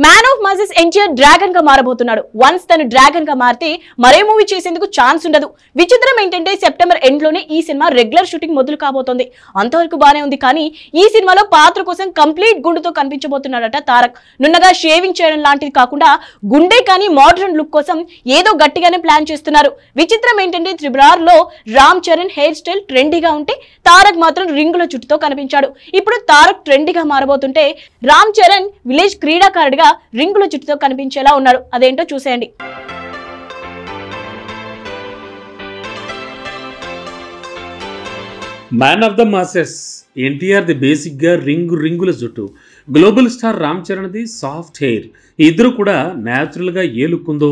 Man of masses NTR dragon గా మారబోతున్నాడు. Once తను dragon గా మారితే మరే మూవీ చేసేందుకు ఛాన్స్ ఉండదు. విచిత్రం ఏంటంటే సెప్టెంబర్ ఎండ్ లోనే ఈ సినిమా రెగ్యులర్ షూటింగ్ మొదలు కాబోతోంది. అంతవరకు బానే ఉంది, కానీ ఈ సినిమాలో పాత్ర కోసం కంప్లీట్ గుండుతో కనిపించబోతున్నాడట తారక్. నున్నగా షేవింగ్ చేయడం లాంటిది కాకుండా గుండె కానీ మోడర్న్ లుక్ కోసం ఏదో గట్టిగానే ప్లాన్ చేస్తున్నారు. విచిత్రం ఏంటంటే RRR లో రామ్ చరణ్ హెయిర్ స్టైల్ ట్రెండీగా ఉంటే తారక్ మాత్రం రింగుల చుట్టుతో కనిపించాడు. ఇప్పుడు తారక్ ట్రెండీగా మారబోతుంటే రామ్ చరణ్ విలేజ్ క్రీడాకారుడిగా రింగుల చుట్టుతో కనిపించేలా ఉన్నాడు. అదేంటో చూసేయండి. Man of the masses NTR the basic గా రింగుల జుట్టు, గ్లోబల్ స్టార్ రామ్ చరణ్ది సాఫ్ట్ హెయిర్. ఇద్దరు కూడా న్యాచురల్ గా ఏ లుక్ ఉందో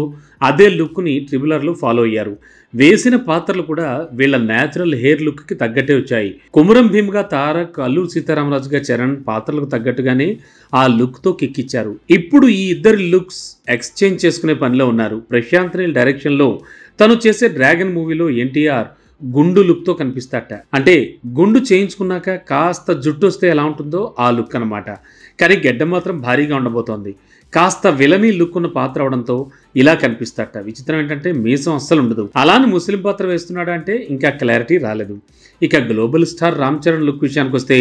అదే లుక్ ని RRR లో ఫాలో అయ్యారు. వేసిన పాత్రలు కూడా వీళ్ళ న్యాచురల్ హెయిర్ లుక్ కి తగ్గట్టే వచ్చాయి. కుమరం భీమ్ గా తారక్, అల్లూరి సీతారామరాజుగా చరణ్ పాత్రలకు తగ్గట్టుగానే ఆ లుక్ తో కిక్కిచ్చారు. ఇప్పుడు ఈ ఇద్దరి లుక్స్ ఎక్స్చేంజ్ చేసుకునే పనిలో ఉన్నారు. ప్రశాంత్ నీల్ డైరెక్షన్ లో తను చేసే డ్రాగన్ మూవీలో ఎన్టీఆర్ గుండు లుక్తో కనిపిస్తాట. అంటే గుండు చేయించుకున్నాక కాస్త జుట్టు వస్తే ఎలా ఉంటుందో ఆ లుక్ అనమాట. కానీ గెడ్డ మాత్రం భారీగా ఉండబోతోంది. కాస్త విలనీ లుక్ ఉన్న పాత్ర అవడంతో ఇలా కనిపిస్తాట. విచిత్రం ఏంటంటే మీసం అస్సలు ఉండదు. అలానే ముస్లిం పాత్ర వేస్తున్నాడా అంటే ఇంకా క్లారిటీ రాలేదు. ఇక global star Ram Charan look విషయానికి వస్తే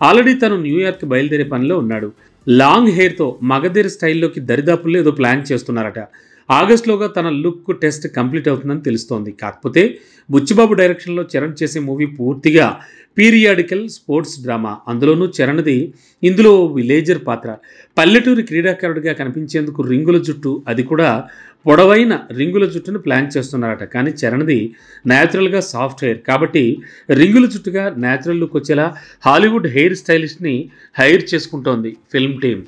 ఆల్రెడీ తను న్యూయార్క్ బయలుదేరే పనిలో ఉన్నాడు. లాంగ్ హెయిర్తో మగధీర స్టైల్లోకి దరిదాపుల్లో ఏదో ప్లాన్ చేస్తున్నారట. ఆగస్టులోగా తన లుక్ టెస్ట్ కంప్లీట్ అవుతుందని తెలుస్తోంది. కాకపోతే బుచ్చిబాబు డైరెక్షన్లో చరణ్ చేసే మూవీ పూర్తిగా పీరియాడికల్ స్పోర్ట్స్ డ్రామా. అందులోనూ చరణ్ది ఇందులో విలేజర్ పాత్ర. పల్లెటూరి క్రీడాకారుడిగా కనిపించేందుకు రింగుల జుట్టు, అది కూడా పొడవైన రింగుల జుట్టును ప్లాన్ చేస్తున్నారట. కానీ చరణ్ది న్యాచురల్గా సాఫ్ట్ హెయిర్ కాబట్టి రింగుల జుట్టుగా న్యాచురల్ లుక్ వచ్చేలా హాలీవుడ్ హెయిర్ స్టైలిస్ట్ని హైర్ చేసుకుంటోంది ఫిల్మ్ టీమ్.